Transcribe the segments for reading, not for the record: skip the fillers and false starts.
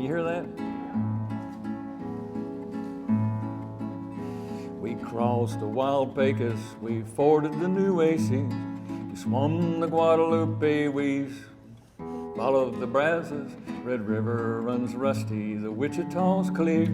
you hear that? We crossed the wild Pecos, we forded the Nueces, we swum the Guadalupe, we followed the Brazos. Red River runs rusty, the Wichita's clear.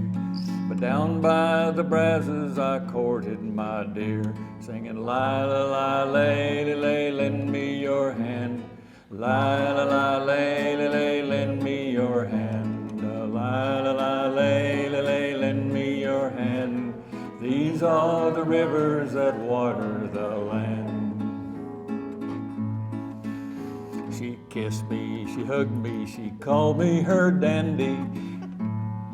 But down by the Brazos I courted my dear, singing la la lay lay, lend me your hand. La la lay lay, lend me your hand. La la lay lay, lend me your hand. These are the rivers that water the land. She kissed me, she hugged me, she called me her dandy.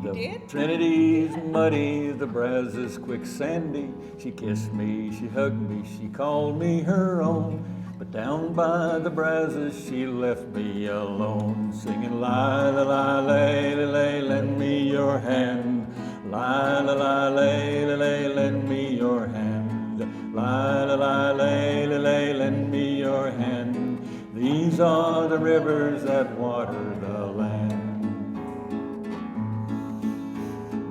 The Trinity's muddy, the Brazos quicksandy. She kissed me, she hugged me, she called me her own. But down by the Brazos she left me alone, singing la la la lay lay, lend me your hand. La la la lay lay, lend me your hand. La la la lay lay, lend me your hand. These are the rivers that water the land.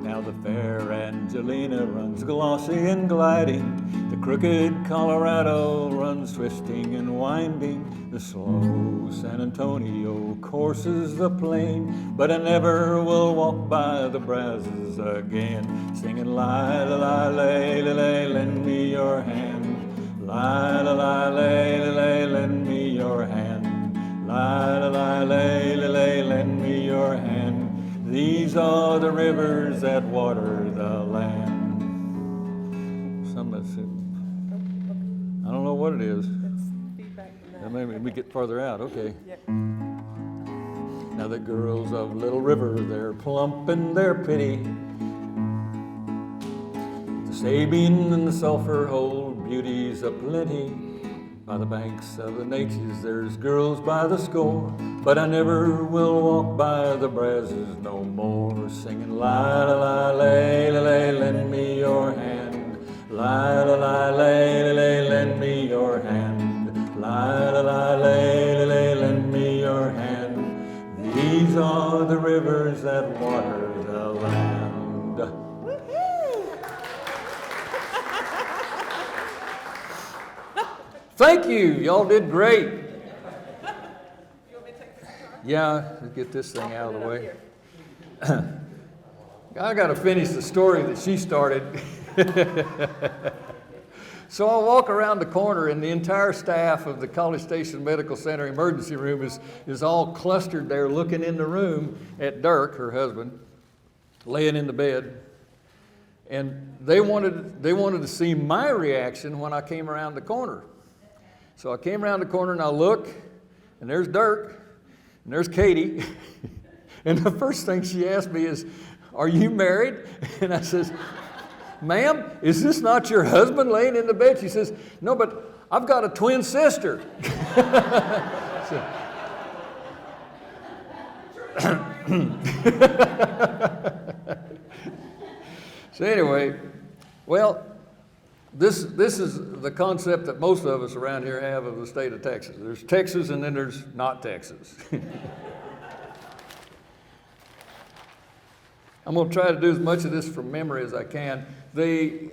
Now the fair Angelina runs glossy and gliding. The crooked Colorado runs twisting and winding. The slow San Antonio courses the plain. But I never will walk by the Brazos again, singing la la la lay lay, lend me your hand. La la la lay lay, lend me your hand. La la la lay lay, lend me your hand. These are the rivers that water the land. I don't know what it is. Maybe we get farther out. Okay. Now the girls of Little River, they're plump in their pity. The Sabine and the Sulphur hold beauties aplenty. By the banks of the Neches, there's girls by the score. But I never will walk by the Brazos no more, singing la la la lay lay, lend me your hand. La la la lay lay, lend me your hand. La la la lay lay, lend me your hand. These are the rivers that water the land. Thank you. Y'all did great. You want me to take this guitar? Yeah, let's get this thing out of the way. I got to finish the story that she started. So I walk around the corner, and the entire staff of the College Station Medical Center emergency room is all clustered there looking in the room at Dirk, her husband, laying in the bed. And they wanted to see my reaction when I came around the corner. So I came around the corner and I look, and there's Dirk, and there's Katie. And the first thing she asked me is, "Are you married?" And I says, "Ma'am, is this not your husband laying in the bed?" She says, "No, but I've got a twin sister." So anyway, well, this is the concept that most of us around here have of the state of Texas. There's Texas, and then there's not Texas. I'm going to try to do as much of this from memory as I can. The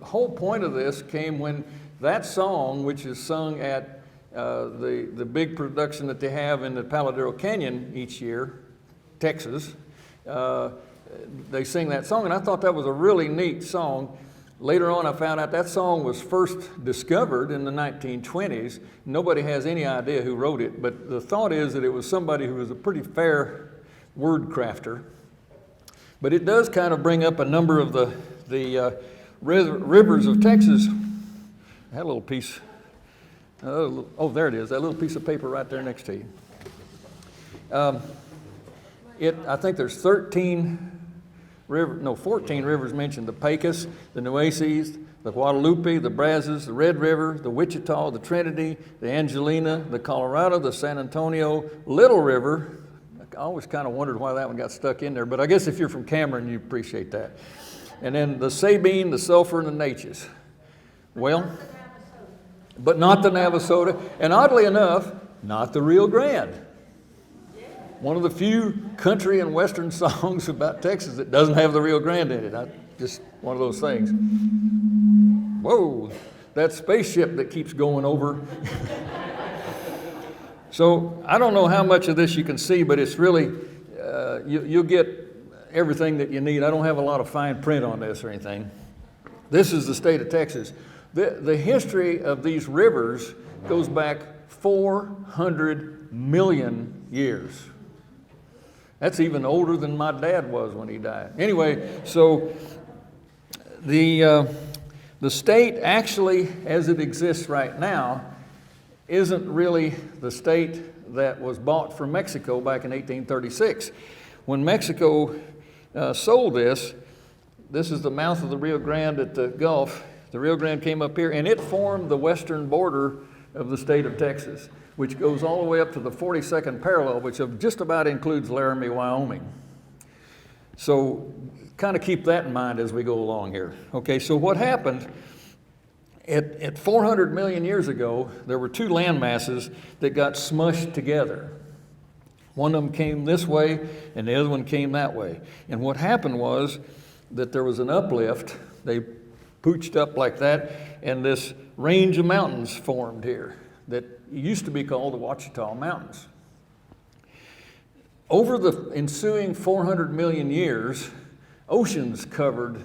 whole point of this came when that song, which is sung at the big production that they have in the Paladero Canyon each year, Texas, they sing that song, and I thought that was a really neat song. Later on, I found out that song was first discovered in the 1920s. Nobody has any idea who wrote it, but the thought is that it was somebody who was a pretty fair word crafter. But it does kind of bring up a number of the rivers of Texas. I had a little piece. Oh, there it is, that little piece of paper right there next to you. I think there's 14 rivers mentioned: the Pecos, the Nueces, the Guadalupe, the Brazos, the Red River, the Wichita, the Trinity, the Angelina, the Colorado, the San Antonio, Little River. I always kind of wondered why that one got stuck in there, but I guess if you're from Cameron, you appreciate that. And then the Sabine, the Sulphur, and the Neches. Well, but not the Navasota, and oddly enough, not the Rio Grande. one of the few country and western songs about Texas that doesn't have the Rio Grande in it. Just one of those things. Whoa, that spaceship that keeps going over. So I don't know how much of this you can see, but it's really, you'll get everything that you need. I don't have a lot of fine print on this or anything. This is the state of Texas. The history of these rivers goes back 400 million years. That's even older than my dad was when he died. Anyway, so the state actually, as it exists right now, isn't really the state that was bought from Mexico back in 1836. When Mexico sold this is the mouth of the Rio Grande at the Gulf. The Rio Grande came up here, and it formed the western border of the state of Texas, which goes all the way up to the 42nd parallel, which just about includes Laramie, Wyoming. So kind of keep that in mind as we go along here. Okay, so what happened, at 400 million years ago, there were two land masses that got smushed together. One of them came this way, and the other one came that way. And what happened was that there was an uplift. They pooched up like that, and this range of mountains formed here that used to be called the Ouachita Mountains. Over the ensuing 400 million years, oceans covered,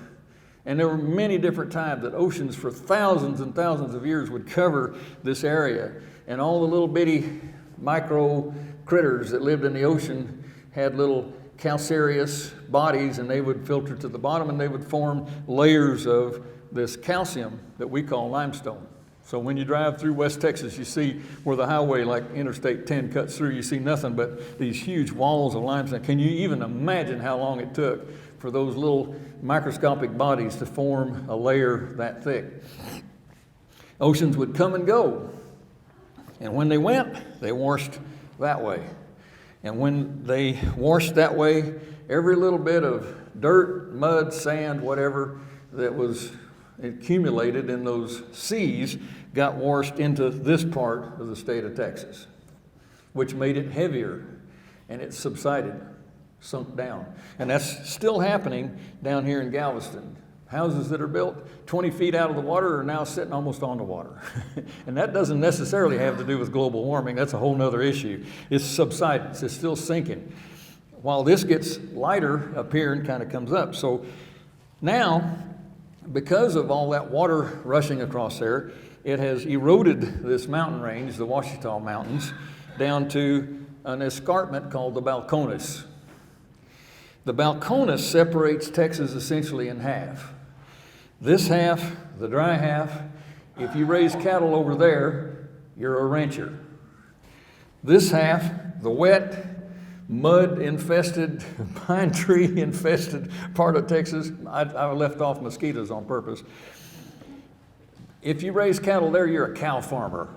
and there were many different times that oceans for thousands and thousands of years would cover this area, and all the little bitty micro critters that lived in the ocean had little calcareous bodies, and they would filter to the bottom, and they would form layers of this calcium that we call limestone. So when you drive through West Texas, you see where the highway like Interstate 10 cuts through, you see nothing but these huge walls of limestone. Can you even imagine how long it took for those little microscopic bodies to form a layer that thick? Oceans would come and go, and when they went, they washed that way. And when they washed that way, every little bit of dirt, mud, sand, whatever that was accumulated in those seas got washed into this part of the state of Texas, which made it heavier, and it subsided, sunk down. And that's still happening down here in Galveston. Houses that are built 20 feet out of the water are now sitting almost on the water. And that doesn't necessarily have to do with global warming. That's a whole nother issue. It's subsidence. It's still sinking. While this gets lighter up here and kind of comes up. So now, because of all that water rushing across there, it has eroded this mountain range, the Ouachita Mountains, down to an escarpment called the Balcones. The Balcones separates Texas essentially in half. This half, the dry half, if you raise cattle over there, you're a rancher. This half, the wet, mud-infested, pine tree-infested part of Texas, I left off mosquitoes on purpose. If you raise cattle there, you're a cow farmer.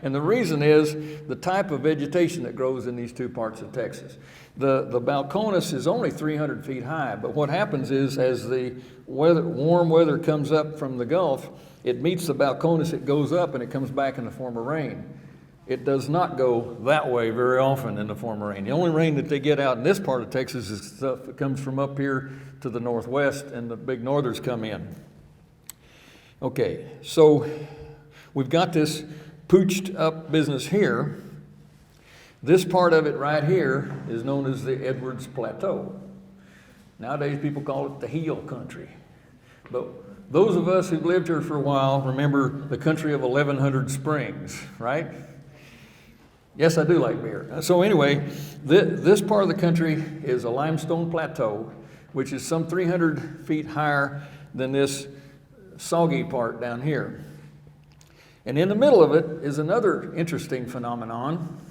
And the reason is the type of vegetation that grows in these two parts of Texas. The Balcones is only 300 feet high, but what happens is as the warm weather comes up from the Gulf, it meets the Balcones, it goes up, and it comes back in the form of rain. It does not go that way very often in the form of rain. The only rain that they get out in this part of Texas is stuff that comes from up here to the northwest, and the big northers come in. Okay, so we've got this pooched up business here. This part of it right here is known as the Edwards Plateau. Nowadays people call it the heel country. But those of us who've lived here for a while remember the country of 1100 springs, right? Yes, I do like beer. So anyway, this part of the country is a limestone plateau, which is some 300 feet higher than this soggy part down here. And in the middle of it is another interesting phenomenon,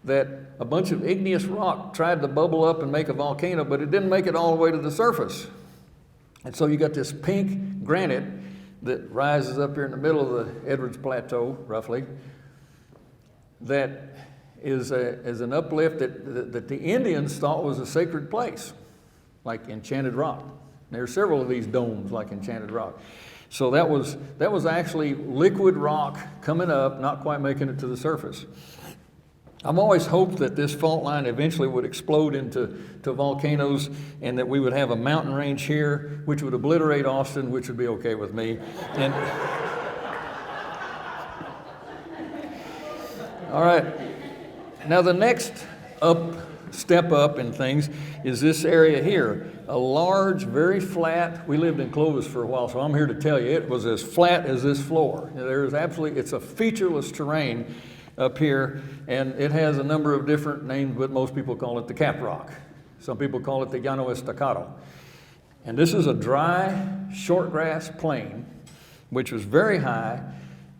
that a bunch of igneous rock tried to bubble up and make a volcano, but it didn't make it all the way to the surface. And so you got this pink granite that rises up here in the middle of the Edwards Plateau, roughly, that is an uplift that the Indians thought was a sacred place, like Enchanted Rock. There are several of these domes like Enchanted Rock. So that was actually liquid rock coming up, not quite making it to the surface. I've always hoped that this fault line eventually would explode into volcanoes and that we would have a mountain range here, which would obliterate Austin, which would be okay with me. And all right, now the next step up in things is this area here. A large, very flat, we lived in Clovis for a while, so I'm here to tell you, it was as flat as this floor. It's a featureless terrain up here, and it has a number of different names, but most people call it the Cap Rock. Some people call it the Llano Estacado. And this is a dry, short grass plain, which was very high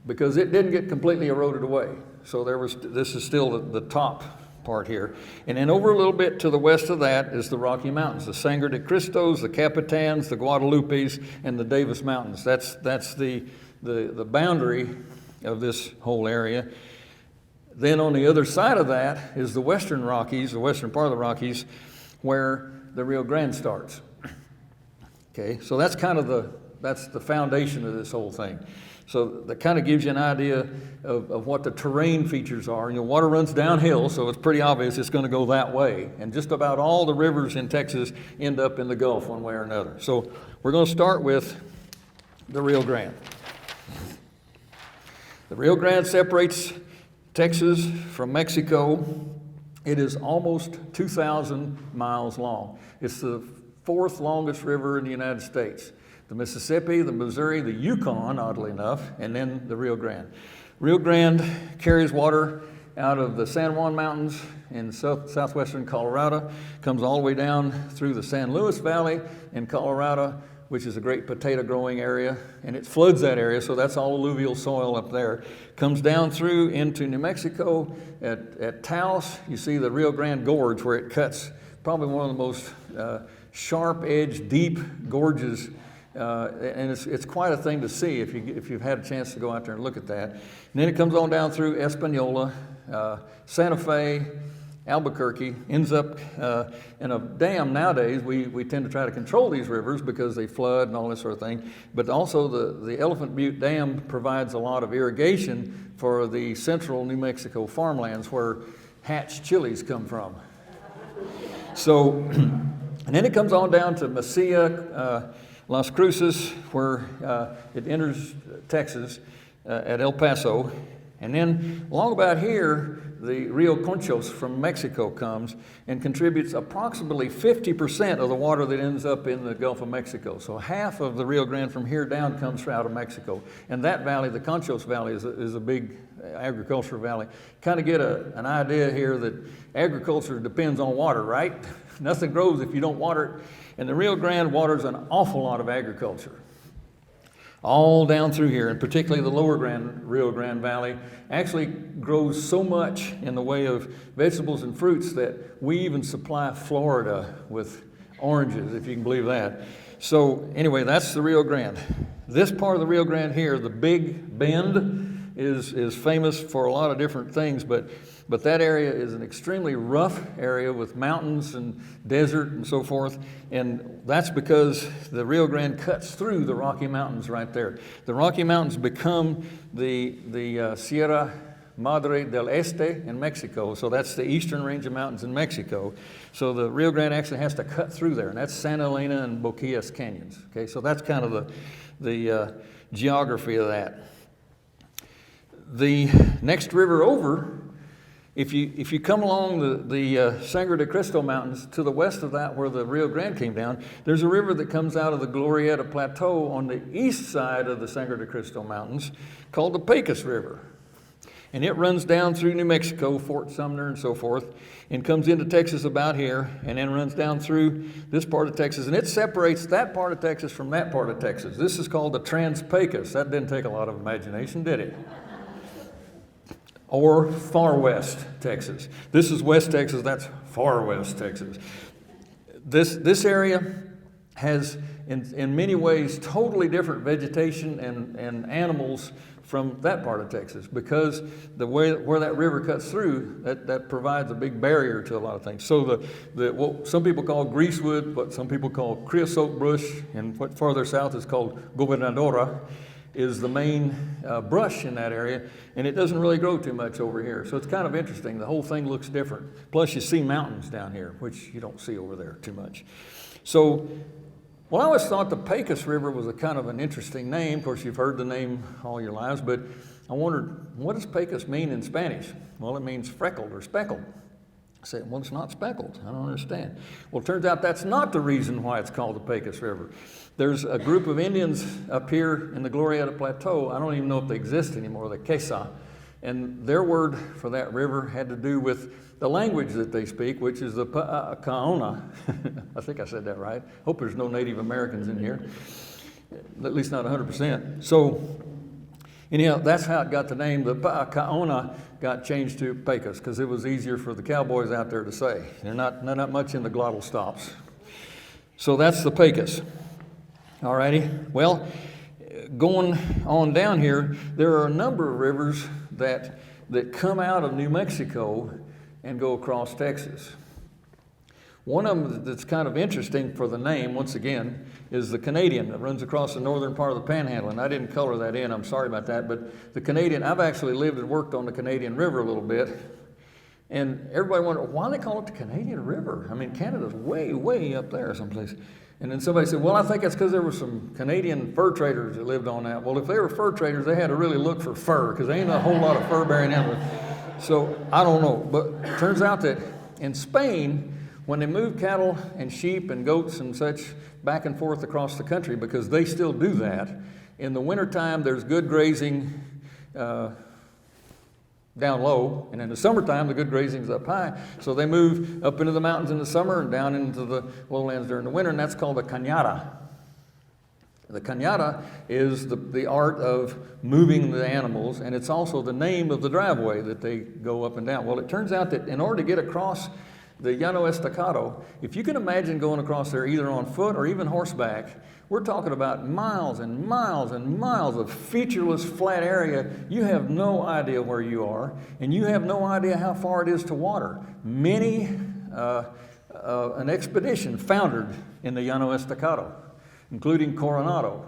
because it didn't get completely eroded away. So this is still the top part here. And then over a little bit to the west of that is the Rocky Mountains, the Sangre de Cristos, the Capitans, the Guadalupes, and the Davis Mountains. That's the boundary of this whole area. Then on the other side of that is the western Rockies, the western part of the Rockies, where the Rio Grande starts. Okay, so that's the foundation of this whole thing. So that kind of gives you an idea of what the terrain features are. Water runs downhill, so it's pretty obvious it's going to go that way. And just about all the rivers in Texas end up in the Gulf one way or another. So we're going to start with the Rio Grande. The Rio Grande separates Texas from Mexico. It is almost 2,000 miles long. It's the fourth longest river in the United States. The Mississippi, the Missouri, the Yukon, oddly enough, and then the Rio Grande. Rio Grande carries water out of the San Juan Mountains in southwestern Colorado, comes all the way down through the San Luis Valley in Colorado, which is a great potato growing area, and it floods that area, so that's all alluvial soil up there. Comes down through into New Mexico at Taos. You see the Rio Grande Gorge where it cuts, probably one of the most sharp-edged, deep gorges, and it's quite a thing to see if you've had a chance to go out there and look at that. And then it comes on down through Espanola, Santa Fe, Albuquerque, ends up in a dam. Nowadays, we tend to try to control these rivers because they flood and all this sort of thing. But also the Elephant Butte Dam provides a lot of irrigation for the central New Mexico farmlands where hatch chilies come from. So, and then it comes on down to Mesilla, Las Cruces, where it enters Texas at El Paso. And then along about here, the Rio Conchos from Mexico comes and contributes approximately 50% of the water that ends up in the Gulf of Mexico. So half of the Rio Grande from here down comes out of Mexico. And that valley, the Conchos Valley, is a big agricultural valley. Kind of get an idea here that agriculture depends on water, right? Nothing grows if you don't water it. And the Rio Grande waters an awful lot of agriculture. All down through here, and particularly the lower Rio Grande Valley, actually grows so much in the way of vegetables and fruits that we even supply Florida with oranges, if you can believe that. So anyway, that's the Rio Grande. This part of the Rio Grande here, the Big Bend, is famous for a lot of different things, but that area is an extremely rough area with mountains and desert and so forth, and that's because the Rio Grande cuts through the Rocky Mountains right there. The Rocky Mountains become the Sierra Madre del Este in Mexico, so that's the eastern range of mountains in Mexico. So the Rio Grande actually has to cut through there, and that's Santa Elena and Boquillas canyons. Okay, so that's kind of the geography of that. The next river over, if you come along the Sangre de Cristo Mountains to the west of that where the Rio Grande came down, there's a river that comes out of the Glorieta Plateau on the east side of the Sangre de Cristo Mountains called the Pecos River. And it runs down through New Mexico, Fort Sumner and so forth, and comes into Texas about here, and then runs down through this part of Texas. And it separates that part of Texas from that part of Texas. This is called the Trans-Pecos. That didn't take a lot of imagination, did it? Or far west Texas. This is West Texas, that's far west Texas. This area has, in many ways, totally different vegetation and animals from that part of Texas, because the way where that river cuts through, that provides a big barrier to a lot of things. So what some people call greasewood, what some people call creosote bush, and what farther south is called gobernadora, is the main brush in that area, and it doesn't really grow too much over here. So it's kind of interesting. The whole thing looks different. Plus you see mountains down here, which you don't see over there too much. So, well, I always thought the Pecos River was a kind of an interesting name. Of course, you've heard the name all your lives, but I wondered, what does Pecos mean in Spanish? Well, it means freckled or speckled. I said, well, it's not speckled. I don't understand. Well, it turns out that's not the reason why it's called the Pecos River. There's a group of Indians up here in the Glorieta Plateau. I don't even know if they exist anymore, the Quesa. And their word for that river had to do with the language that they speak, which is the Kaona. I think I said that right. Hope there's no Native Americans in here, at least not 100%. So anyhow, that's how it got the name. The Kaona got changed to Pecos because it was easier for the cowboys out there to say. They're not much in the glottal stops. So that's the Pecos. All righty. Well, going on down here, there are a number of rivers that come out of New Mexico and go across Texas. One of them that's kind of interesting for the name, once again, is the Canadian that runs across the northern part of the Panhandle. And I didn't color that in, I'm sorry about that, but the Canadian, I've actually lived and worked on the Canadian River a little bit. And everybody wondered, why do they call it the Canadian River? I mean, Canada's way, way up there someplace. And then somebody said, well, I think it's because there were some Canadian fur traders that lived on that. Well, if they were fur traders, they had to really look for fur because there ain't a whole lot of fur-bearing animals. So I don't know. But it turns out that in Spain, when they move cattle and sheep and goats and such back and forth across the country, because they still do that, in the wintertime there's good grazing down low, and in the summertime the good grazing is up high. So they move up into the mountains in the summer and down into the lowlands during the winter, and that's called a cañada. The cañada is the art of moving the animals, and it's also the name of the driveway that they go up and down. Well, it turns out that in order to get across the Llano Estacado, if you can imagine going across there either on foot or even horseback, we're talking about miles and miles and miles of featureless flat area. You have no idea where you are, and you have no idea how far it is to water. An expedition foundered in the Llano Estacado, including Coronado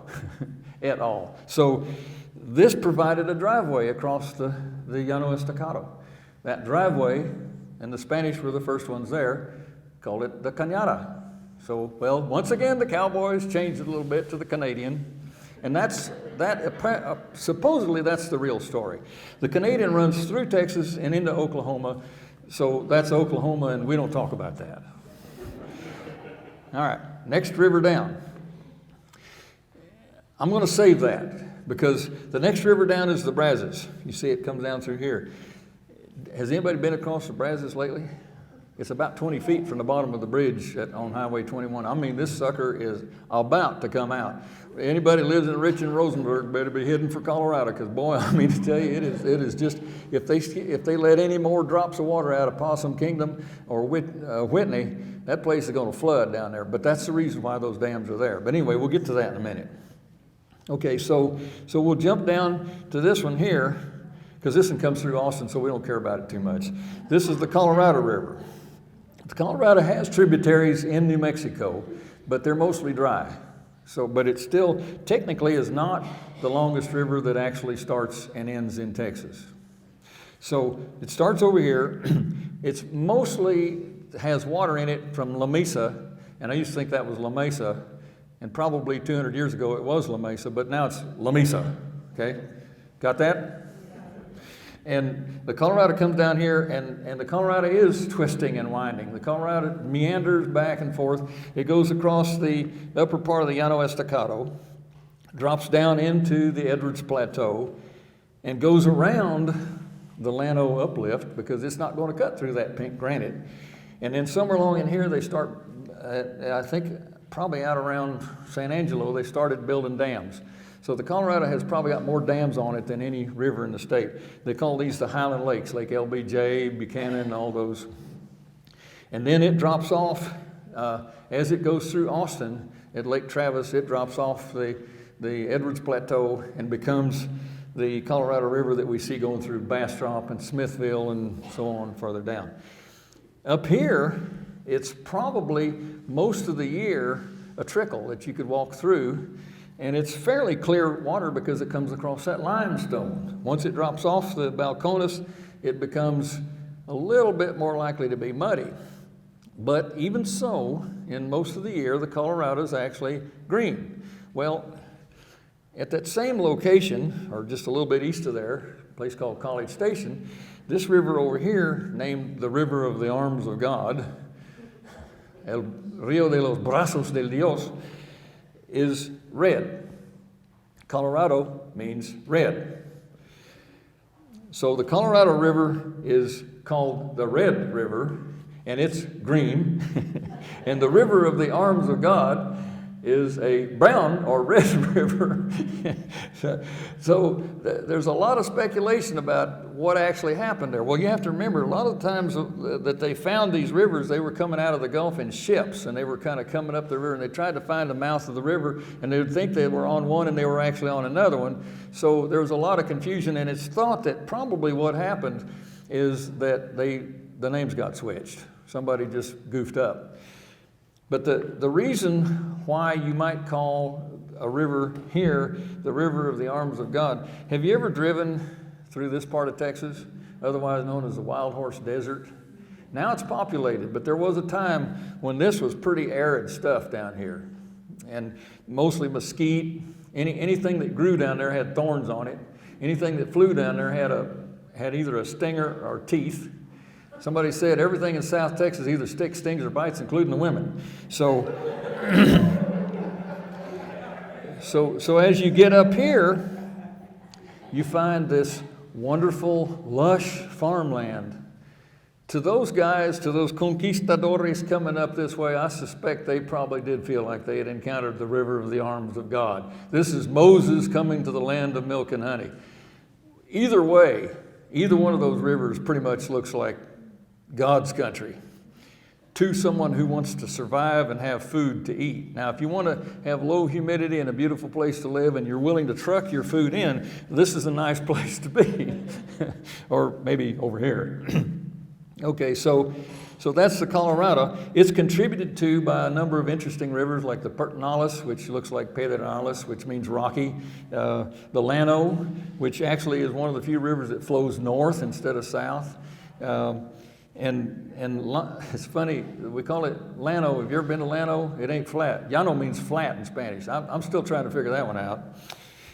et al. So this provided a driveway across the Llano Estacado. That driveway, and the Spanish were the first ones there, called it the cañada. So, well, once again, the cowboys changed it a little bit to the Canadian, and supposedly that's the real story. The Canadian runs through Texas and into Oklahoma, so that's Oklahoma, and we don't talk about that. All right, next river down. I'm going to save that because the next river down is the Brazos. You see it comes down through here. Has anybody been across the Brazos lately? It's about 20 feet from the bottom of the bridge on Highway 21. I mean, this sucker is about to come out. Anybody who lives in Richmond, Rosenberg better be heading for Colorado because, boy, I mean to tell you, it is just, if they let any more drops of water out of Possum Kingdom or Whitney, that place is going to flood down there. But that's the reason why those dams are there. But anyway, we'll get to that in a minute. Okay, so we'll jump down to this one here because this one comes through Austin, so we don't care about it too much. This is the Colorado River. The Colorado has tributaries in New Mexico, but they're mostly dry. So, but it still technically is not the longest river that actually starts and ends in Texas. So it starts over here. It's mostly has water in it from La Mesa, and I used to think that was La Mesa, and probably 200 years ago it was La Mesa, but now it's La Mesa. Okay, got that? And the Colorado comes down here, and the Colorado is twisting and winding. The Colorado meanders back and forth. It goes across the upper part of the Llano Estacado, drops down into the Edwards Plateau, and goes around the Llano uplift because it's not going to cut through that pink granite. And then somewhere along in here, they start, I think probably out around San Angelo, they started building dams. So the Colorado has probably got more dams on it than any river in the state. They call these the Highland Lakes, Lake LBJ, Buchanan, all those. And then it drops off, as it goes through Austin at Lake Travis, it drops off the Edwards Plateau and becomes the Colorado River that we see going through Bastrop and Smithville and so on further down. Up here, it's probably most of the year a trickle that you could walk through. And it's fairly clear water because it comes across that limestone. Once it drops off the Balcones, it becomes a little bit more likely to be muddy. But even so, in most of the year, the Colorado is actually green. Well, at that same location, or just a little bit east of there, a place called College Station, this river over here, named the River of the Arms of God, El Río de los Brazos del Dios, is red. Colorado means red. So the Colorado River is called the Red River, and it's green. And the River of the Arms of God is a brown or red river. So there's a lot of speculation about what actually happened there. Well, you have to remember, a lot of the times that they found these rivers, they were coming out of the Gulf in ships, and they were kind of coming up the river, and they tried to find the mouth of the river, and they would think they were on one, and they were actually on another one. So there was a lot of confusion, and it's thought that probably what happened is that the names got switched. Somebody just goofed up. But the reason why you might call a river here the River of the Arms of God, have you ever driven through this part of Texas, otherwise known as the Wild Horse Desert? Now it's populated, but there was a time when this was pretty arid stuff down here, and mostly mesquite. Anything that grew down there had thorns on it. Anything that flew down there had either a stinger or teeth. Somebody said everything in South Texas either sticks, stings, or bites, including the women. So, so as you get up here, you find this wonderful, lush farmland. To those guys, to those conquistadores coming up this way, I suspect they probably did feel like they had encountered the River of the Arms of God. This is Moses coming to the land of milk and honey. Either way, either one of those rivers pretty much looks like God's country to someone who wants to survive and have food to eat. Now, if you want to have low humidity and a beautiful place to live and you're willing to truck your food in, this is a nice place to be. Or maybe over here. Okay, so that's the Colorado. It's contributed to by a number of interesting rivers like the Pedernales, which looks like Pedernales, which means rocky. The Llano, which actually is one of the few rivers that flows north instead of south. And it's funny, we call it Llano. Have you ever been to Llano? It ain't flat. Llano means flat in Spanish. I'm still trying to figure that one out.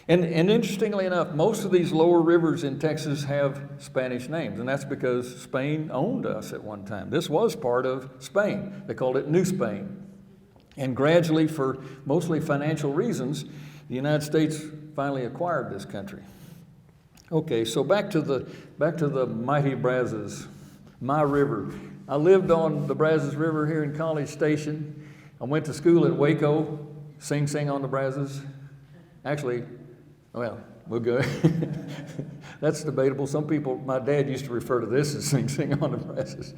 And interestingly enough, most of these lower rivers in Texas have Spanish names, and that's because Spain owned us at one time. This was part of Spain. They called it New Spain. And gradually, for mostly financial reasons, the United States finally acquired this country. Okay, so back to the mighty Brazos, my river. I lived on the Brazos River here in College Station. I went to school in Waco, Sing Sing on the Brazos. Actually, well, we'll go. That's debatable. Some people, my dad used to refer to this as Sing Sing on the Brazos.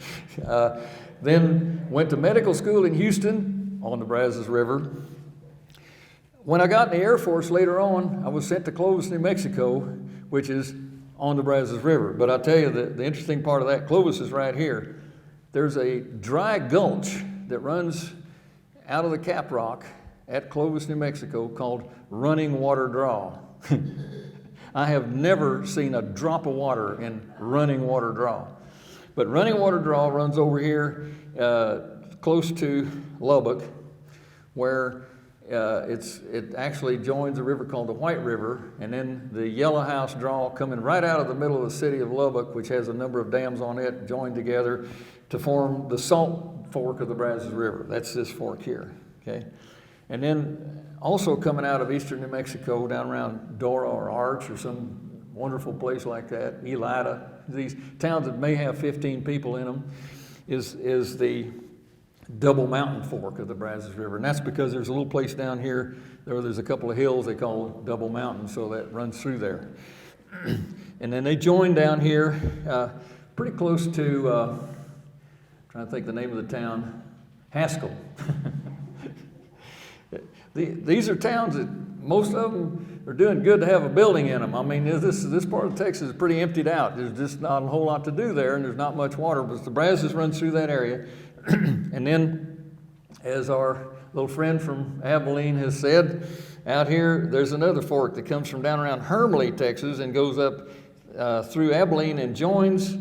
Then went to medical school in Houston on the Brazos River. When I got in the Air Force later on, I was sent to Clovis, New Mexico, which is on the Brazos River. But I'll tell you the interesting part of that, Clovis is right here. There's a dry gulch that runs out of the Cap Rock at Clovis, New Mexico called Running Water Draw. I have never seen a drop of water in Running Water Draw. But Running Water Draw runs over here close to Lubbock, where it actually joins a river called the White River, and then the Yellow House Draw coming right out of the middle of the city of Lubbock, which has a number of dams on it, joined together to form the Salt Fork of the Brazos River. That's this fork here, okay? And then also coming out of eastern New Mexico down around Dora or Arch or some wonderful place like that, Elida, these towns that may have 15 people in them, is the Double Mountain Fork of the Brazos River. And that's because there's a little place down here, there's a couple of hills they call Double Mountain, so that runs through there. And then they join down here pretty close to, trying to think the name of the town, Haskell. These are towns that most of them are doing good to have a building in them. I mean, this part of Texas is pretty emptied out. There's just not a whole lot to do there, and there's not much water, but the Brazos runs through that area. And then as our little friend from Abilene has said, out here there's another fork that comes from down around Hermleigh, Texas, and goes up through Abilene and joins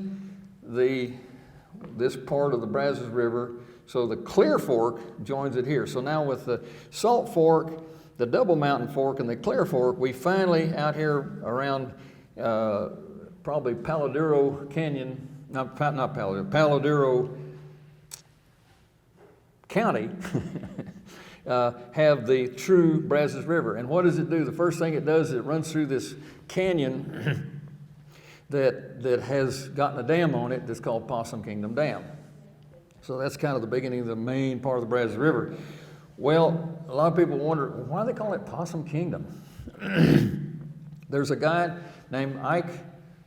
this part of the Brazos River. So the Clear Fork joins it here. So now with the Salt Fork, the Double Mountain Fork, and the Clear Fork, we finally out here around probably Paladuro Canyon, not Paladuro, Paladuro County, have the true Brazos River. And what does it do? The first thing it does is it runs through this canyon that has gotten a dam on it that's called Possum Kingdom Dam. So that's kind of the beginning of the main part of the Brazos River. Well, a lot of people wonder, why do they call it Possum Kingdom? There's a guy named Ike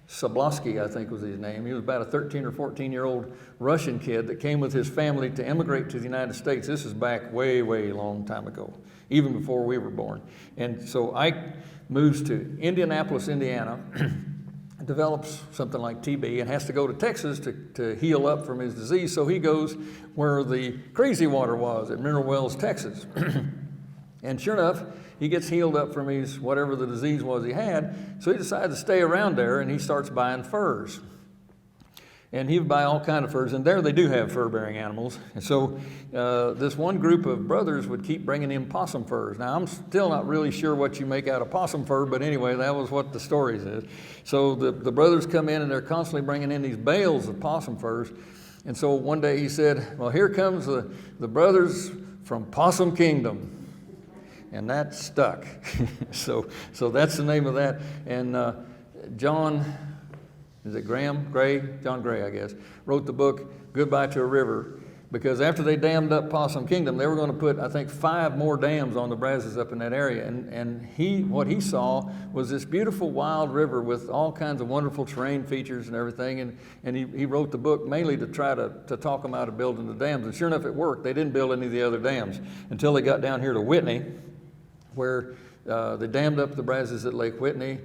Sobolski, I think was his name. He was about a 13 or 14-year-old Russian kid that came with his family to immigrate to the United States. This is back way, way long time ago, even before we were born. And so Ike moves to Indianapolis, Indiana, develops something like TB and has to go to Texas to heal up from his disease. So he goes where the crazy water was at Mineral Wells, Texas. And sure enough, he gets healed up from his whatever the disease was he had. So he decides to stay around there, and he starts buying furs. And he would buy all kinds of furs, and there they do have fur-bearing animals. And so this one group of brothers would keep bringing in possum furs. Now, I'm still not really sure what you make out of possum fur, but anyway, that was what the story says. So the brothers come in, and they're constantly bringing in these bales of possum furs. And so one day he said, well, here comes the brothers from Possum Kingdom. And that stuck. so that's the name of that. And John Gray, I guess, wrote the book Goodbye to a River, because after they dammed up Possum Kingdom, they were going to put, I think, 5 more dams on the Brazos up in that area. And what he saw was this beautiful wild river with all kinds of wonderful terrain features and everything. And he wrote the book mainly to try to talk them out of building the dams. And sure enough, it worked. They didn't build any of the other dams until they got down here to Whitney, where they dammed up the Brazos at Lake Whitney.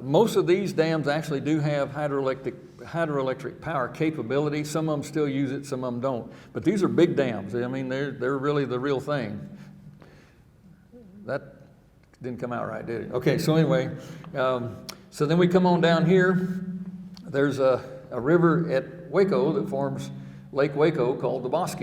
Most of these dams actually do have hydroelectric power capability. Some of them still use it, some of them don't. But these are big dams. I mean, they're really the real thing. That didn't come out right, did it? Okay, so anyway, so then we come on down here. There's a river at Waco that forms Lake Waco called the Bosque.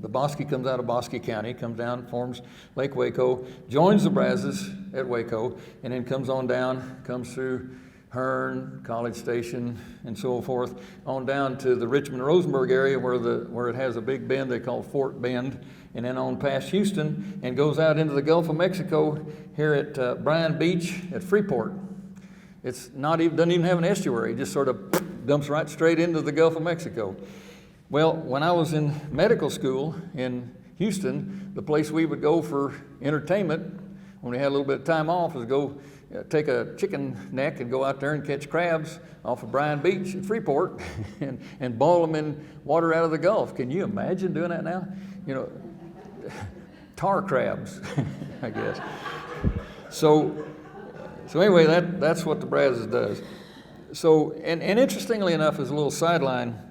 The Bosque comes out of Bosque County, comes down, forms Lake Waco, joins the Brazos at Waco, and then comes on down, comes through Hearn, College Station, and so forth, on down to the Richmond-Rosenberg area where it has a big bend they call Fort Bend, and then on past Houston, and goes out into the Gulf of Mexico here at Bryan Beach at Freeport. It's doesn't even have an estuary, it just sort of dumps right straight into the Gulf of Mexico. Well, when I was in medical school in Houston, the place we would go for entertainment when we had a little bit of time off was go take a chicken neck and go out there and catch crabs off of Bryan Beach at Freeport and boil them in water out of the Gulf. Can you imagine doing that now? You know, tar crabs, I guess. So anyway, that's what the Brazos does. So, and interestingly enough, as a little sideline,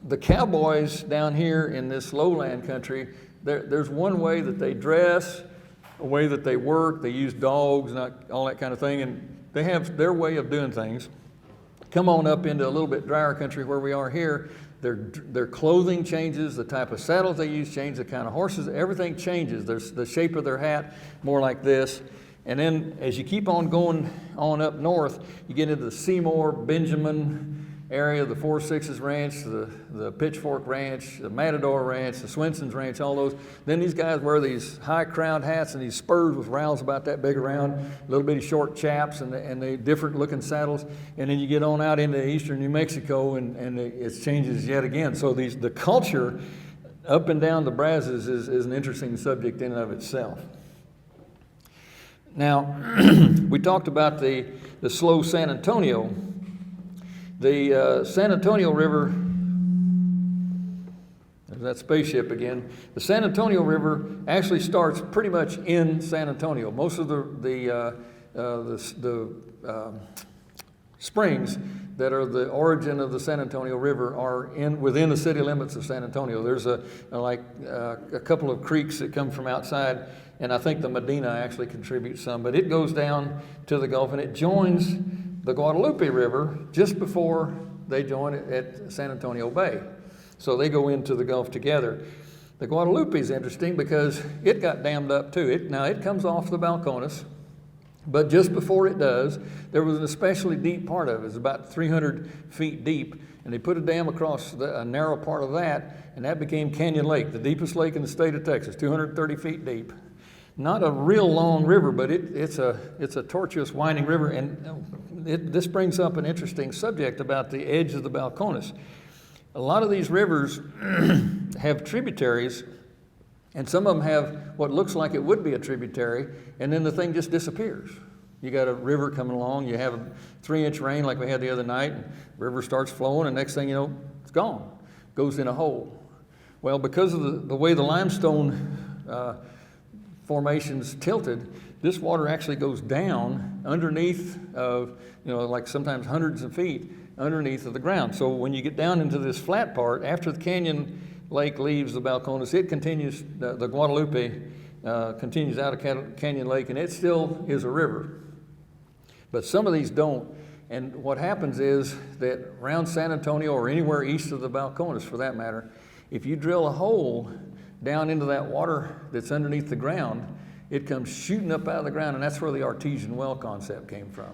the cowboys down here in this lowland country, there's one way that they dress, a way that they work, they use dogs, not all that kind of thing, and they have their way of doing things. Come on up into a little bit drier country where we are here, their clothing changes, the type of saddles they use change, the kind of horses, everything changes. There's the shape of their hat, more like this. And then as you keep on going on up north, you get into the Seymour, Benjamin area, the 4-6s Ranch, the Pitchfork Ranch, the Matador Ranch, the Swenson's Ranch, all those. Then these guys wear these high-crowned hats and these spurs with rowels about that big around, little bitty short chaps, and the different-looking saddles. And then you get on out into eastern New Mexico, and it changes yet again. So the culture up and down the Brazos is an interesting subject in and of itself. Now, we talked about the slow San Antonio. The San Antonio River, there's that spaceship again. The San Antonio River actually starts pretty much in San Antonio. Most of the springs that are the origin of the San Antonio River are within the city limits of San Antonio. There's a couple of creeks that come from outside, and I think the Medina actually contributes some, but it goes down to the Gulf and it joins the Guadalupe River just before they join it at San Antonio Bay. So they go into the Gulf together. The Guadalupe is interesting because it got dammed up too. Now it comes off the Balcones, but just before it does, there was an especially deep part of it. It's about 300 feet deep, and they put a dam across a narrow part of that, and that became Canyon Lake, the deepest lake in the state of Texas, 230 feet deep. Not a real long river, but it's a tortuous, winding river, and this brings up an interesting subject about the edge of the Balcones. A lot of these rivers have tributaries, and some of them have what looks like it would be a tributary, and then the thing just disappears. You got a river coming along, you have a 3-inch rain like we had the other night, and the river starts flowing, and next thing you know, it's gone, goes in a hole. Well, because of the way the limestone formations tilted, this water actually goes down underneath of, like sometimes hundreds of feet underneath of the ground. So when you get down into this flat part, after the Canyon Lake leaves the Balcones, it continues, the Guadalupe continues out of Canyon Lake, and it still is a river. But some of these don't. And what happens is that around San Antonio or anywhere east of the Balcones for that matter, if you drill a hole down into that water that's underneath the ground, it comes shooting up out of the ground, and that's where the artesian well concept came from.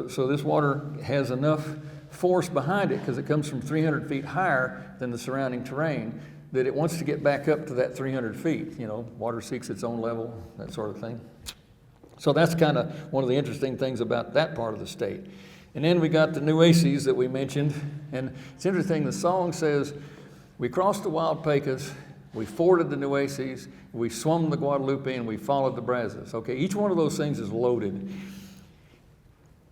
So this water has enough force behind it, because it comes from 300 feet higher than the surrounding terrain, that it wants to get back up to that 300 feet. Water seeks its own level, that sort of thing. So that's kind of one of the interesting things about that part of the state. And then we got the Nueces that we mentioned, and it's interesting, the song says, we crossed the Wild Pecos, we forded the Nueces, we swum the Guadalupe, and we followed the Brazos. Okay, each one of those things is loaded.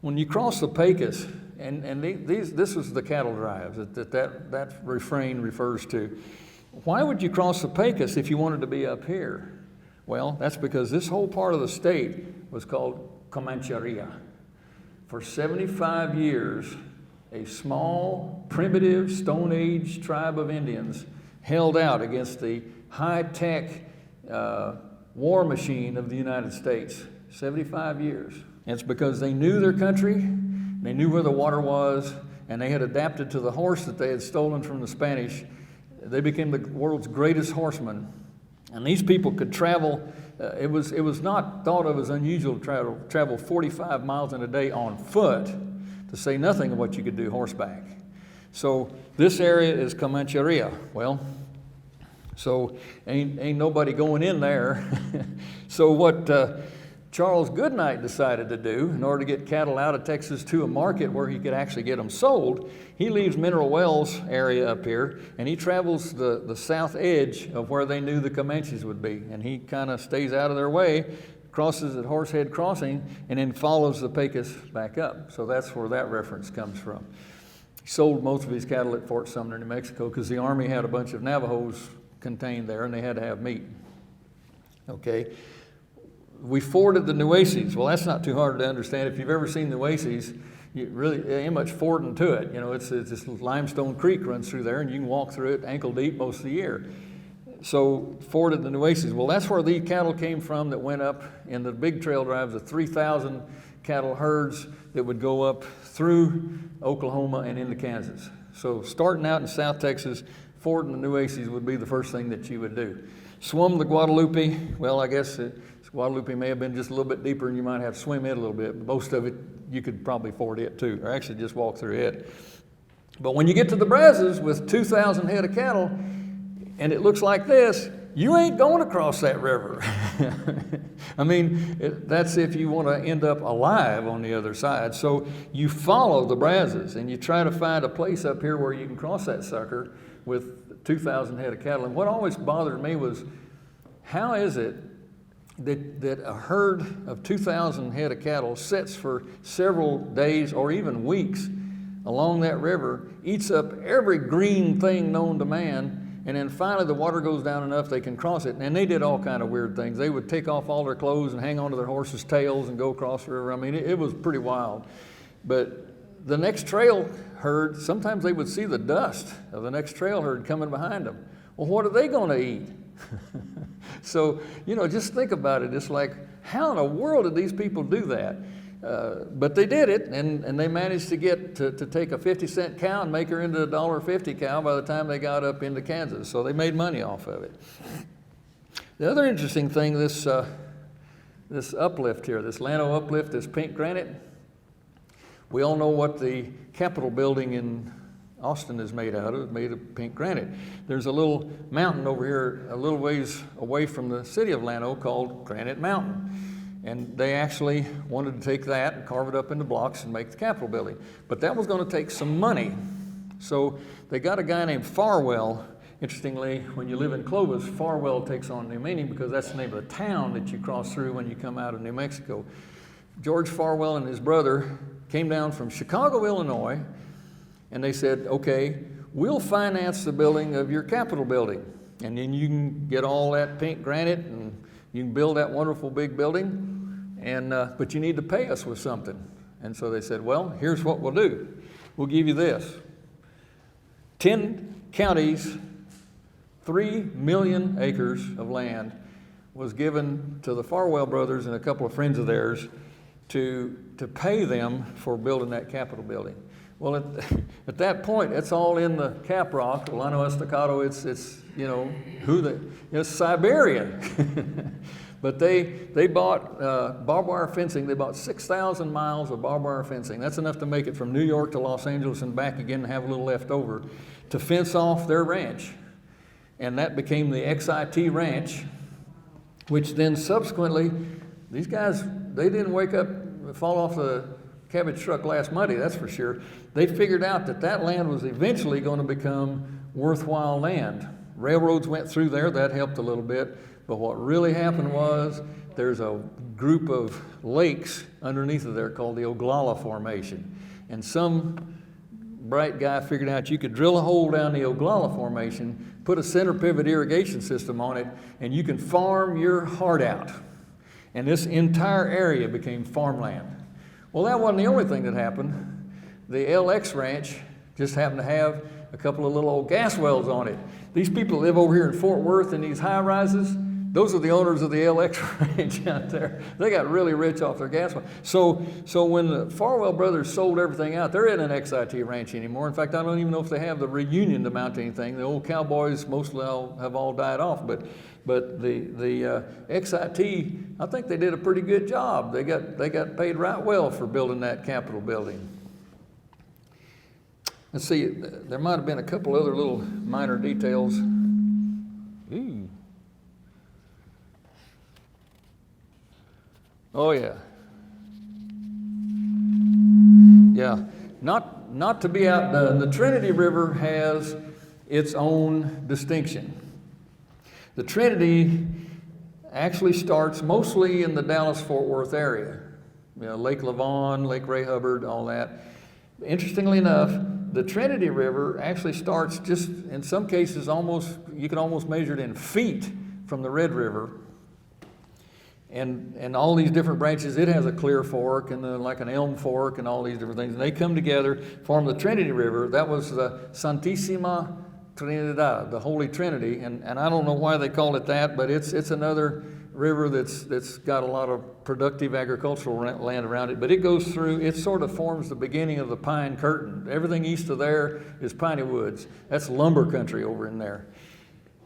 When you cross the Pecos, and this was the cattle drives that refrain refers to. Why would you cross the Pecos if you wanted to be up here? Well, that's because this whole part of the state was called Comancheria. For 75 years, a small, primitive, Stone Age tribe of Indians held out against the high-tech war machine of the United States. 75 years. And it's because they knew their country, they knew where the water was, and they had adapted to the horse that they had stolen from the Spanish. They became the world's greatest horsemen. And these people could travel, it was not thought of as unusual to travel 45 miles in a day on foot, to say nothing of what you could do horseback. So this area is Comancheria. Well, so ain't nobody going in there. So what Charles Goodnight decided to do, in order to get cattle out of Texas to a market where he could actually get them sold, he leaves Mineral Wells area up here, and he travels the south edge of where they knew the Comanches would be, and he kind of stays out of their way, crosses at Horsehead Crossing, and then follows the Pecos back up. So that's where that reference comes from. He sold most of his cattle at Fort Sumner, New Mexico, because the Army had a bunch of Navajos contained there, and they had to have meat. Okay. We forded the Nueces. Well, that's not too hard to understand. If you've ever seen the Nueces, there ain't much fording to it. It's this limestone creek runs through there, and you can walk through it ankle deep most of the year. So forded the Nueces. Well, that's where the cattle came from that went up in the big trail drives, the 3,000 cattle herds that would go up through Oklahoma and into Kansas. So starting out in South Texas, fording the Nueces would be the first thing that you would do. Swum the Guadalupe. Well, I guess Guadalupe may have been just a little bit deeper, and you might have to swim it a little bit, but most of it, you could probably ford it too, or actually just walk through it. But when you get to the Brazos with 2,000 head of cattle, and it looks like this, you ain't going across that river. I mean, that's if you want to end up alive on the other side. So you follow the Brazos, and you try to find a place up here where you can cross that sucker with 2,000 head of cattle. And what always bothered me was, how is it that a herd of 2,000 head of cattle sits for several days or even weeks along that river, eats up every green thing known to man, and then finally the water goes down enough they can cross it. And they did all kind of weird things. They would take off all their clothes and hang onto their horses' tails and go across the river. I mean, it was pretty wild. But the next trail herd, sometimes they would see the dust of the next trail herd coming behind them. Well, what are they going to eat? So, just think about it. It's like, how in the world did these people do that? But they did it, and they managed to get to take a 50-cent cow and make her into a $1.50 cow by the time they got up into Kansas. So they made money off of it. The other interesting thing, this uplift here, this Llano uplift, this pink granite, we all know what the Capitol building in Austin is made out of. It's made of pink granite. There's a little mountain over here a little ways away from the city of Llano called Granite Mountain. And they actually wanted to take that and carve it up into blocks and make the Capitol building. But that was going to take some money. So they got a guy named Farwell. Interestingly, when you live in Clovis, Farwell takes on new meaning because that's the name of the town that you cross through when you come out of New Mexico. George Farwell and his brother came down from Chicago, Illinois, and they said, okay, we'll finance the building of your Capitol building. And then you can get all that pink granite and you can build that wonderful big building. But you need to pay us with something. And so they said, well, here's what we'll do. We'll give you this. 10 counties, 3 million acres of land was given to the Farwell brothers and a couple of friends of theirs to pay them for building that Capitol building. Well, at that point, it's all in the cap rock, Llano Estacado, it's Siberia. But they bought barbed wire fencing. They bought 6,000 miles of barbed wire fencing. That's enough to make it from New York to Los Angeles and back again and have a little left over to fence off their ranch. And that became the XIT Ranch, which then subsequently, these guys, they didn't fall off the cabbage truck last Monday, that's for sure. They figured out that land was eventually going to become worthwhile land. Railroads went through there, that helped a little bit. But what really happened was there's a group of lakes underneath of there called the Oglala Formation. And some bright guy figured out you could drill a hole down the Oglala Formation, put a center pivot irrigation system on it, and you can farm your heart out. And this entire area became farmland. Well, that wasn't the only thing that happened. The LX Ranch just happened to have a couple of little old gas wells on it. These people that live over here in Fort Worth in these high rises, those are the owners of the LX Ranch out there. They got really rich off their gas well. So when the Farwell brothers sold everything out, there isn't an XIT ranch anymore. In fact, I don't even know if they have the reunion to mount anything. The old cowboys mostly have all died off, but the XIT, I think they did a pretty good job. They got paid right well for building that Capitol building. Let's see, there might have been a couple other little minor details. Ooh. Oh yeah. Yeah, not to be outdone, the Trinity River has its own distinction. The Trinity actually starts mostly in the Dallas-Fort Worth area. Lake Lavon, Lake Ray Hubbard, all that. Interestingly enough, the Trinity River actually starts just, in some cases, you can almost measure it in feet from the Red River. And all these different branches, it has a clear fork and like an elm fork and all these different things. And they come together, form the Trinity River. That was the Santísima Trinidad, the Holy Trinity. And I don't know why they call it that, but it's another river that's got a lot of productive agricultural land around it. But it goes through, it sort of forms the beginning of the pine curtain. Everything east of there is piney woods. That's lumber country over in there.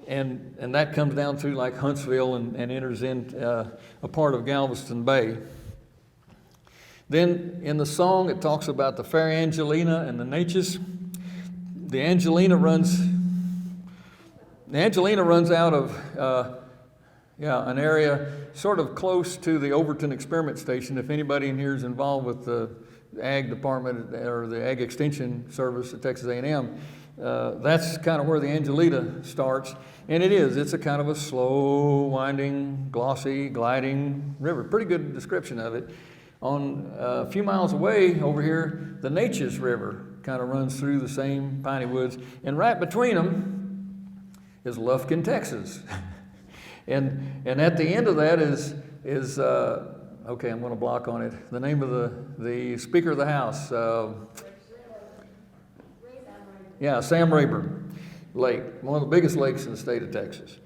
And that comes down through like Huntsville and enters in a part of Galveston Bay. Then in the song it talks about the fair Angelina and the Natchez. The Angelina runs out of an area sort of close to the Overton Experiment Station. If anybody in here is involved with the Ag Department or the Ag Extension Service at Texas A&M, that's kind of where the Angelina starts. And it's a kind of a slow, winding, glossy, gliding river. Pretty good description of it. On a few miles away over here, the Natchez River kind of runs through the same piney woods. And right between them is Lufkin, Texas. and at the end of that is okay, I'm going to block on it. The name of the Speaker of the House, Yeah, Sam Rayburn Lake, one of the biggest lakes in the state of Texas,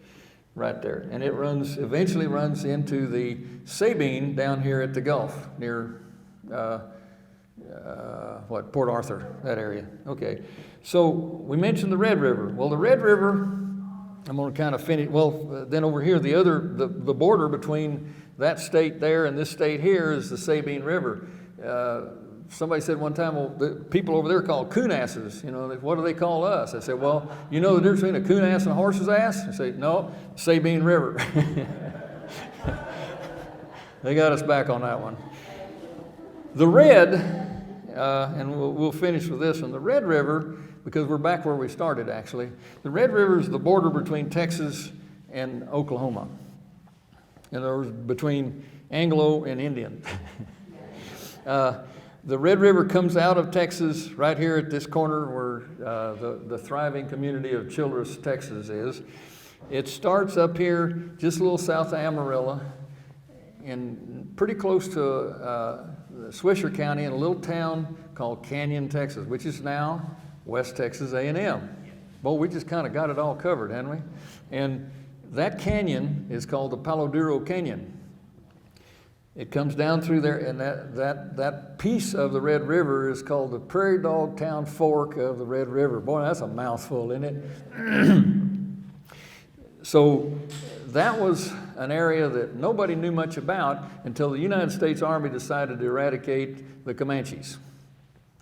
right there. And it eventually runs into the Sabine down here at the Gulf near, Port Arthur, that area. Okay, so we mentioned the Red River. Well, the Red River, I'm going to kind of finish, then over here, the border between that state there and this state here is the Sabine River. Somebody said one time, well, the people over there call coon asses, what do they call us? I said, well, you know the difference between a coon ass and a horse's ass? I say, no, Sabine River. They got us back on that one. The Red, and we'll finish with this one, the Red River, because we're back where we started actually, the Red River is the border between Texas and Oklahoma. In other words, between Anglo and Indian. The Red River comes out of Texas right here at this corner where the thriving community of Childress, Texas is. It starts up here just a little south of Amarillo and pretty close to Swisher County in a little town called Canyon, Texas, which is now West Texas A&M. Boy, we just kind of got it all covered, haven't we? And that canyon is called the Palo Duro Canyon. It comes down through there, and that piece of the Red River is called the Prairie Dog Town Fork of the Red River. Boy, that's a mouthful, isn't it? So that was an area that nobody knew much about until the United States Army decided to eradicate the Comanches.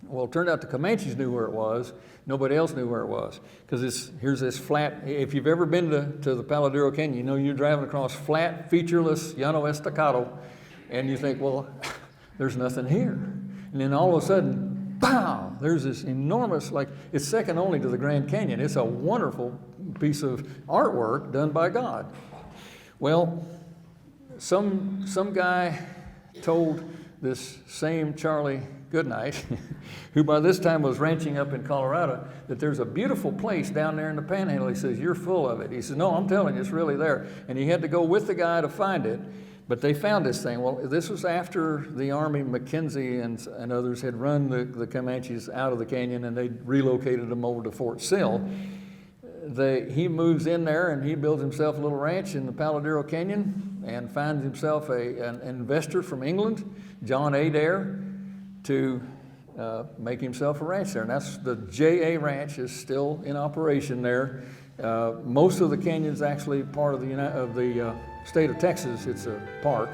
Well, it turned out the Comanches knew where it was. Nobody else knew where it was. Because here's this flat, if you've ever been to the Palo Duro Canyon, you're driving across flat, featureless Llano Estacado, and you think, well, there's nothing here. And then all of a sudden, pow, there's this enormous, it's second only to the Grand Canyon. It's a wonderful piece of artwork done by God. Well, some guy told this same Charlie Goodnight, who by this time was ranching up in Colorado, that there's a beautiful place down there in the Panhandle. He says, you're full of it. He says, no, I'm telling you, it's really there. And he had to go with the guy to find it. But they found this thing. Well, this was after the Army, McKenzie and others had run the Comanches out of the canyon, and they relocated them over to Fort Sill. He moves in there and he builds himself a little ranch in the Palo Duro Canyon and finds himself an investor from England, John Adair, to make himself a ranch there. And that's the J.A. Ranch is still in operation there. Most of the canyon's actually part of the state of Texas. It's a park.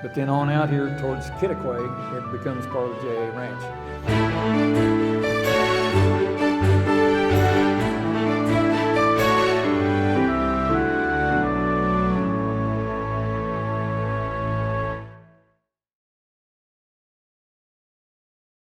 But then on out here towards Kittiquay, it becomes part of the J.A. Ranch.